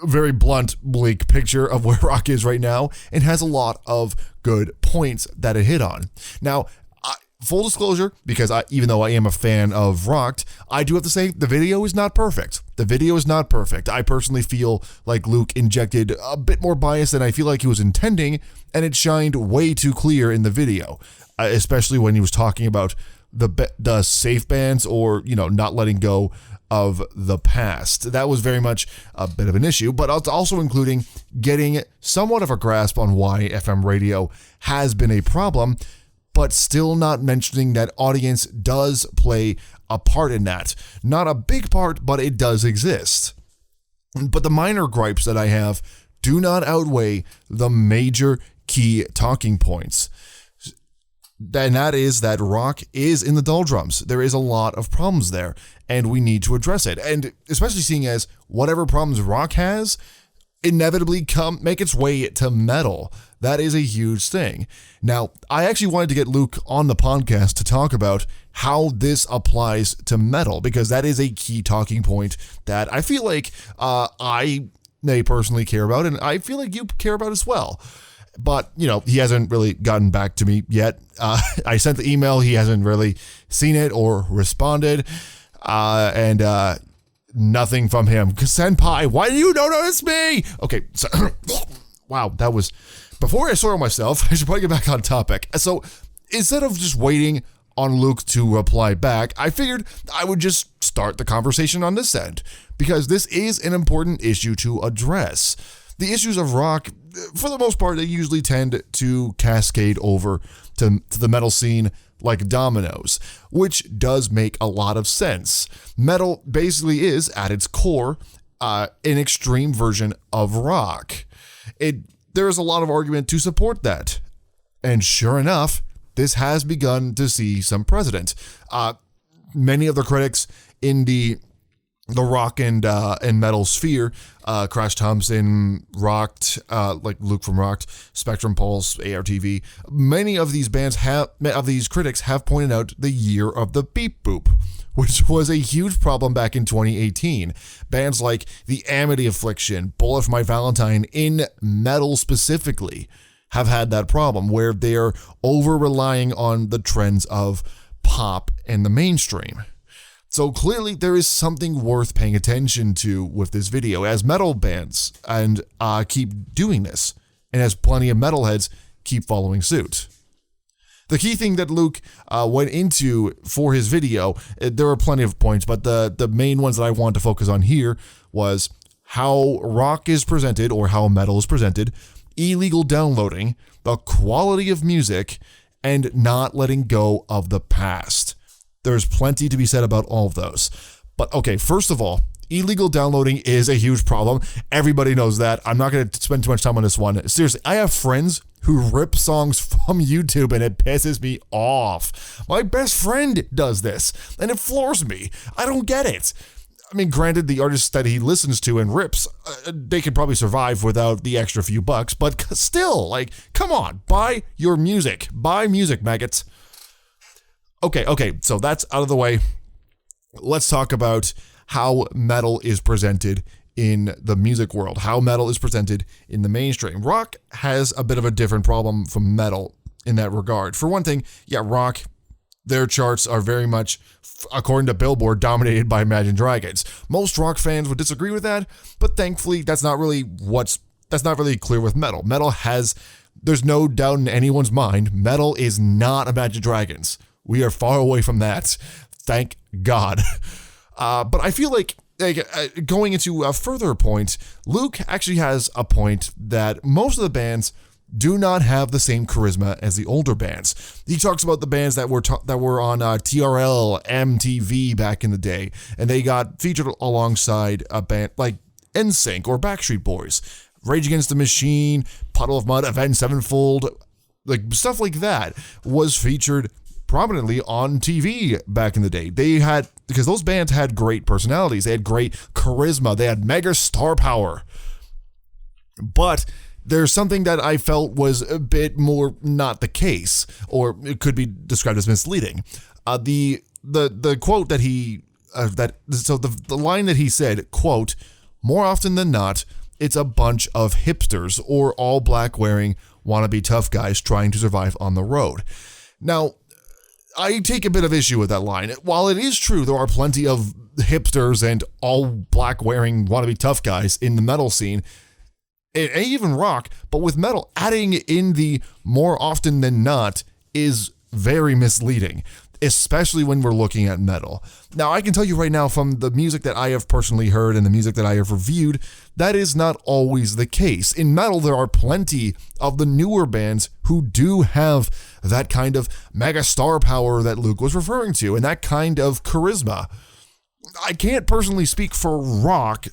very blunt, bleak picture of where rock is right now, and has a lot of good points that it hit on. Now, full disclosure, because even though I am a fan of rock, I do have to say the video is not perfect. The video is not perfect. I personally feel like Luke injected a bit more bias than I feel like he was intending, and it shined way too clear in the video, especially when he was talking about the safe bands or, not letting go of the past. That was very much a bit of an issue, but it's also including getting somewhat of a grasp on why FM radio has been a problem, but still not mentioning that audience does play a part in that. Not a big part, but it does exist. But the minor gripes that I have do not outweigh the major key talking points. And that is that rock is in the doldrums. There is a lot of problems there, and we need to address it. And especially seeing as whatever problems rock has inevitably make its way to metal. That is a huge thing. Now, I actually wanted to get Luke on the podcast to talk about how this applies to metal, because that is a key talking point that I feel like I may personally care about, and I feel like you care about as well. But, he hasn't really gotten back to me yet. I sent the email. He hasn't really seen it or responded. And nothing from him. Senpai, why do you don't notice me? Okay, so, wow, that was... Before I soil myself, I should probably get back on topic. So, instead of just waiting on Luke to reply back, I figured I would just start the conversation on this end, because this is an important issue to address. The issues of rock, for the most part, they usually tend to cascade over to the metal scene like dominoes, which does make a lot of sense. Metal basically is, at its core, an extreme version of rock. There is a lot of argument to support that. And sure enough, this has begun to see some precedent. Many of the critics in the rock and metal sphere, Crash Thompson, Rocked, like Luke from Rocked, Spectrum Pulse, ARTV, many of these critics have pointed out the year of the beep boop, which was a huge problem back in 2018. Bands like The Amity Affliction, Bullet for My Valentine, in metal specifically, have had that problem where they're over-relying on the trends of pop and the mainstream. So clearly there is something worth paying attention to with this video, as metal bands and keep doing this, and as plenty of metalheads keep following suit. The key thing that Luke went into for his video, there were plenty of points, but the main ones that I want to focus on here was how rock is presented, or how metal is presented, illegal downloading, the quality of music, and not letting go of the past. There's plenty to be said about all of those. But okay, first of all, illegal downloading is a huge problem. Everybody knows that. I'm not going to spend too much time on this one. Seriously, I have friends who rip songs from YouTube, and it pisses me off. My best friend does this, and it floors me. I don't get it. I mean, granted, the artists that he listens to and rips, they could probably survive without the extra few bucks, but still, come on, buy your music. Buy music, maggots. Okay, so that's out of the way. Let's talk about how metal is presented in the music world, how metal is presented in the mainstream. Rock has a bit of a different problem from metal in that regard. For one thing, rock, their charts are very much, according to Billboard, dominated by Imagine Dragons. Most rock fans would disagree with that, but thankfully that's not really clear with metal. There's no doubt in anyone's mind, metal is not Imagine Dragons. We are far away from that. Thank God. But I feel like going into a further point, Luke actually has a point that most of the bands do not have the same charisma as the older bands. He talks about the bands that were on TRL, MTV back in the day, and they got featured alongside a band like NSYNC or Backstreet Boys, Rage Against the Machine, Puddle of Mudd, Avenged Sevenfold, stuff like that was featured prominently on TV back in the day. Because those bands had great personalities, they had great charisma, they had mega star power. But there's something that I felt was a bit more not the case, or it could be described as misleading. The quote that the line that he said, quote, more often than not, it's a bunch of hipsters or all black wearing wannabe tough guys trying to survive on the road. Now, I take a bit of issue with that line. While it is true there are plenty of hipsters and all black wearing wannabe tough guys in the metal scene, and even rock, but with metal, adding in the more often than not is very misleading, especially when we're looking at metal. Now, I can tell you right now from the music that I have personally heard and the music that I have reviewed, that is not always the case. In metal, there are plenty of the newer bands who do have that kind of mega star power that Luke was referring to, and that kind of charisma. I can't personally speak for rock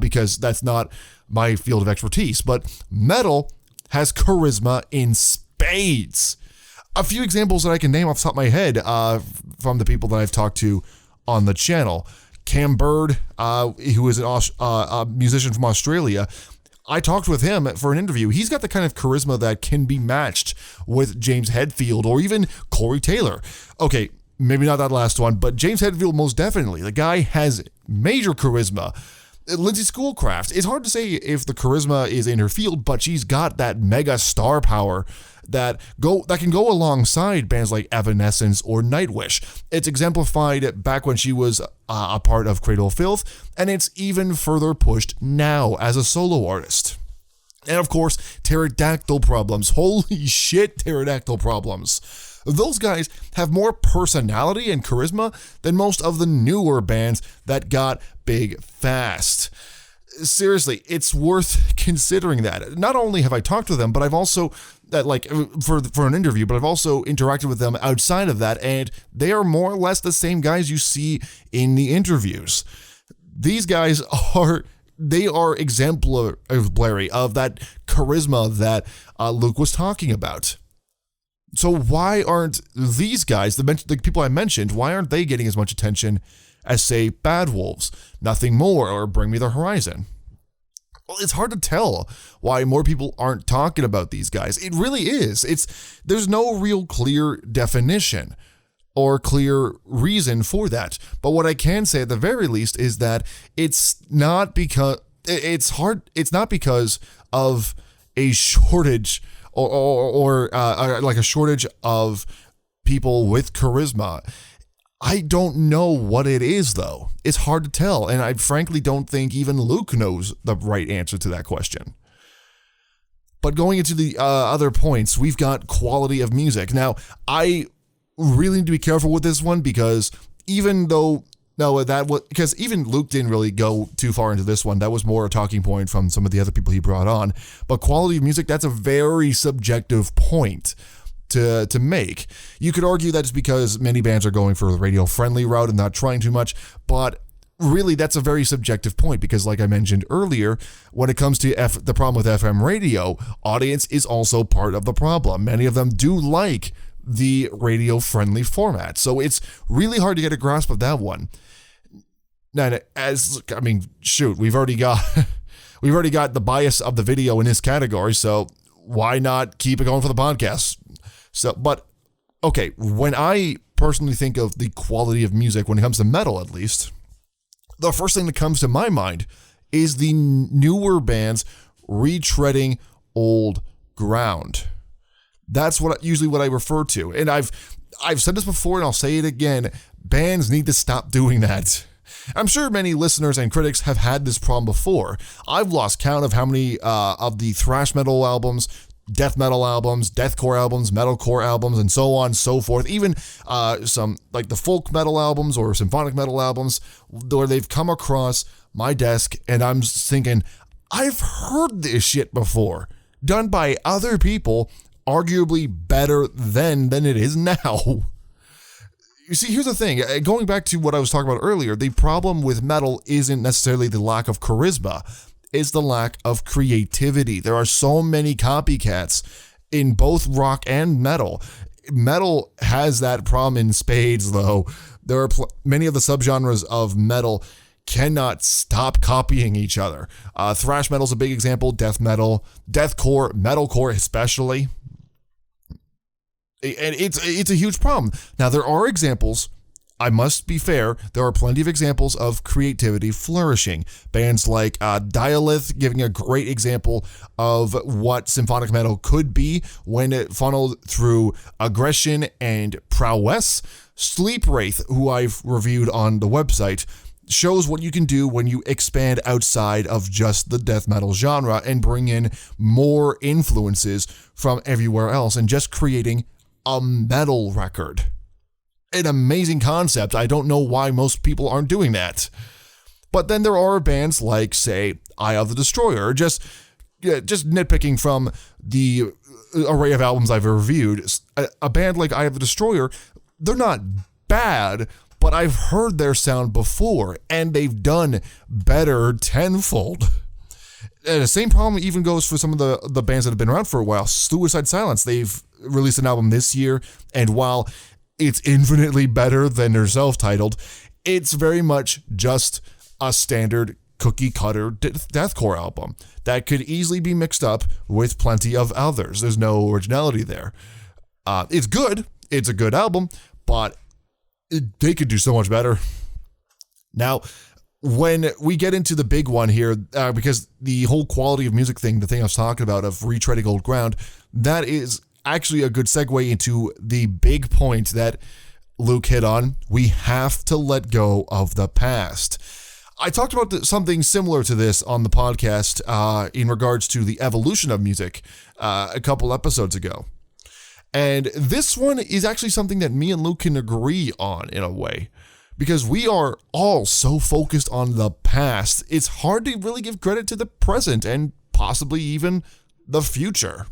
because that's not my field of expertise, but metal has charisma in spades. A few examples that I can name off the top of my head from the people that I've talked to on the channel. Cam Bird, who is a musician from Australia, I talked with him for an interview. He's got the kind of charisma that can be matched with James Hetfield or even Corey Taylor. Okay, maybe not that last one, but James Hetfield most definitely. The guy has major charisma. Lindsay Schoolcraft, it's hard to say if the charisma is in her field, but she's got that mega star power that can go alongside bands like Evanescence or Nightwish. It's exemplified back when she was a part of Cradle of Filth, and it's even further pushed now as a solo artist. And of course, Pterodactyl Problems. Holy shit, Pterodactyl Problems. Those guys have more personality and charisma than most of the newer bands that got big fast. Seriously, it's worth considering that. Not only have I talked to them, but I've also, for an interview, but I've also interacted with them outside of that, and they are more or less the same guys you see in the interviews. These guys are exemplary of that charisma that Luke was talking about. So why aren't these guys, the people I mentioned, why aren't they getting as much attention as, say, Bad Wolves, Nothing More, or Bring Me the Horizon? Well, it's hard to tell why more people aren't talking about these guys. It really is. There's no real clear definition or clear reason for that. But what I can say at the very least is that it's not because of a shortage or like a shortage of people with charisma. I don't know what it is, though. It's hard to tell, and I frankly don't think even Luke knows the right answer to that question. But going into the other points, we've got quality of music. Now, I really need to be careful with this one because even Luke didn't really go too far into this one. That was more a talking point from some of the other people he brought on. But quality of music, that's a very subjective point to make. You could argue that it's because many bands are going for the radio-friendly route and not trying too much, but really that's a very subjective point because, like I mentioned earlier, when it comes to the problem with FM radio, audience is also part of the problem. Many of them do like the radio-friendly format, so it's really hard to get a grasp of that one. Now, we've already got the bias of the video in this category, so why not keep it going for the podcast? So, but okay, when I personally think of the quality of music, when it comes to metal at least, the first thing that comes to my mind is the newer bands retreading old ground. That's usually what I refer to. And I've said this before and I'll say it again. Bands need to stop doing that. I'm sure many listeners and critics have had this problem before. I've lost count of how many of the thrash metal albums, death metal albums, deathcore albums, metalcore albums, and so on and so forth. Even some like the folk metal albums or symphonic metal albums where they've come across my desk and I'm thinking, I've heard this shit before, done by other people, arguably better then than it is now. You see, here's the thing. Going back to what I was talking about earlier, the problem with metal isn't necessarily the lack of charisma. It's the lack of creativity. There are so many copycats in both rock and metal. Metal has that problem in spades, though. There are many of the subgenres of metal cannot stop copying each other. Thrash metal is a big example. Death metal, deathcore, metalcore especially. And it's a huge problem. Now, there are examples I must be fair, there are plenty of examples of creativity flourishing. Bands like Dialith giving a great example of what symphonic metal could be when it funneled through aggression and prowess. Sleep Wraith, who I've reviewed on the website, shows what you can do when you expand outside of just the death metal genre and bring in more influences from everywhere else and just creating a metal record. An amazing concept. I don't know why most people aren't doing that. But then there are bands like, say, Eye of the Destroyer, just nitpicking from the array of albums I've reviewed. A band like Eye of the Destroyer, they're not bad, but I've heard their sound before, and they've done better tenfold. And the same problem even goes for some of the bands that have been around for a while. Suicide Silence, they've released an album this year, and while it's infinitely better than their self-titled, it's very much just a standard cookie-cutter deathcore album that could easily be mixed up with plenty of others. There's no originality there. It's good. It's a good album, but they could do so much better. Now, when we get into the big one here, because the whole quality of music thing, the thing I was talking about of retreading old ground, that is actually a good segue into the big point that Luke hit on. We have to let go of the past. I talked about something similar to this on the podcast in regards to the evolution of music a couple episodes ago. And this one is actually something that me and Luke can agree on in a way, because we are all so focused on the past, it's hard to really give credit to the present and possibly even the future.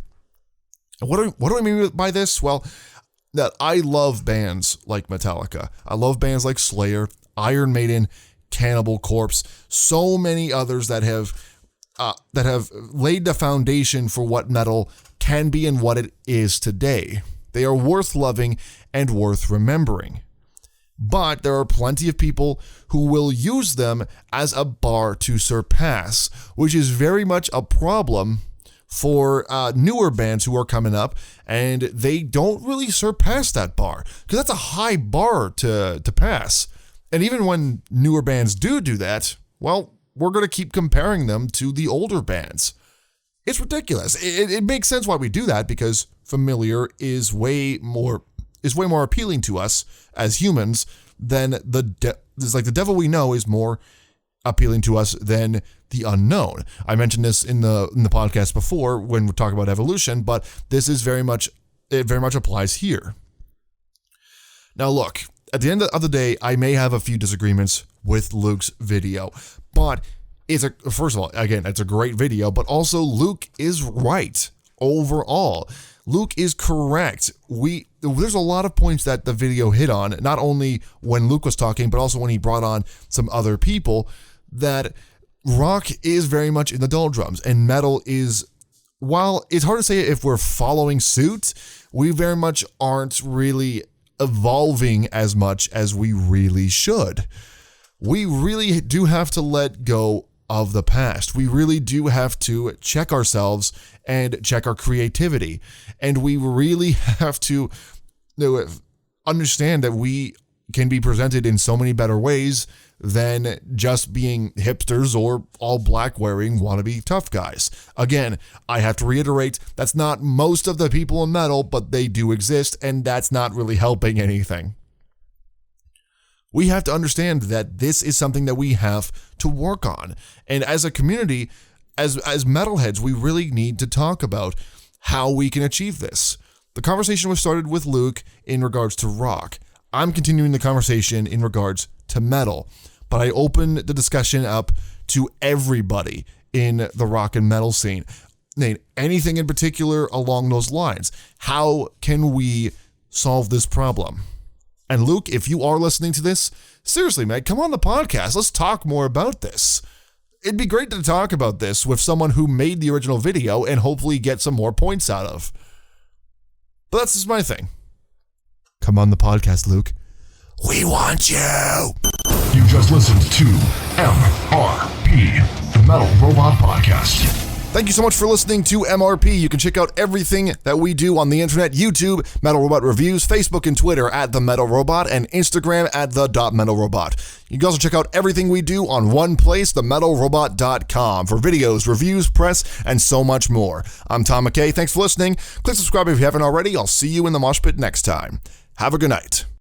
And what do I mean by this? Well, that I love bands like Metallica. I love bands like Slayer, Iron Maiden, Cannibal Corpse, so many others that have laid the foundation for what metal can be and what it is today. They are worth loving and worth remembering. But there are plenty of people who will use them as a bar to surpass, which is very much a problem for newer bands who are coming up, and they don't really surpass that bar, because that's a high bar to pass. And even when newer bands do that, well, we're going to keep comparing them to the older bands. It's ridiculous. It makes sense why we do that, because familiar is way more appealing to us as humans than it's like the devil we know is more appealing to us than the unknown. I mentioned this in the podcast before when we're talking about evolution, but this is very much applies here. Now look, at the end of the day, I may have a few disagreements with Luke's video, but first of all, again, it's a great video, but also Luke is right overall. Luke is correct. There's a lot of points that the video hit on, not only when Luke was talking, but also when he brought on some other people, that rock is very much in the doldrums, and metal is, while it's hard to say if we're following suit, we very much aren't really evolving as much as we really should. We really do have to let go of the past. We really do have to check ourselves and check our creativity. And we really have to understand that we can be presented in so many better ways than just being hipsters or all black wearing wannabe tough guys. Again, I have to reiterate, that's not most of the people in metal, but they do exist, and that's not really helping anything. We have to understand that this is something that we have to work on. And as a community, as metalheads, we really need to talk about how we can achieve this. The conversation was started with Luke in regards to rock. I'm continuing the conversation in regards to metal, but I open the discussion up to everybody in the rock and metal scene. Anything in particular along those lines? How can we solve this problem? And Luke, if you are listening to this, seriously, man, come on the podcast. Let's talk more about this. It'd be great to talk about this with someone who made the original video and hopefully get some more points out of. But that's just my thing. Come on the podcast, Luke. We want you. You just listened to MRP, the Metal Robot Podcast. Thank you so much for listening to MRP. You can check out everything that we do on the internet, YouTube, Metal Robot Reviews, Facebook and Twitter at The Metal Robot, and Instagram at The.MetalRobot. You can also check out everything we do on one place, themetalrobot.com, for videos, reviews, press, and so much more. I'm Tom McKay. Thanks for listening. Click subscribe if you haven't already. I'll see you in the mosh pit next time. Have a good night.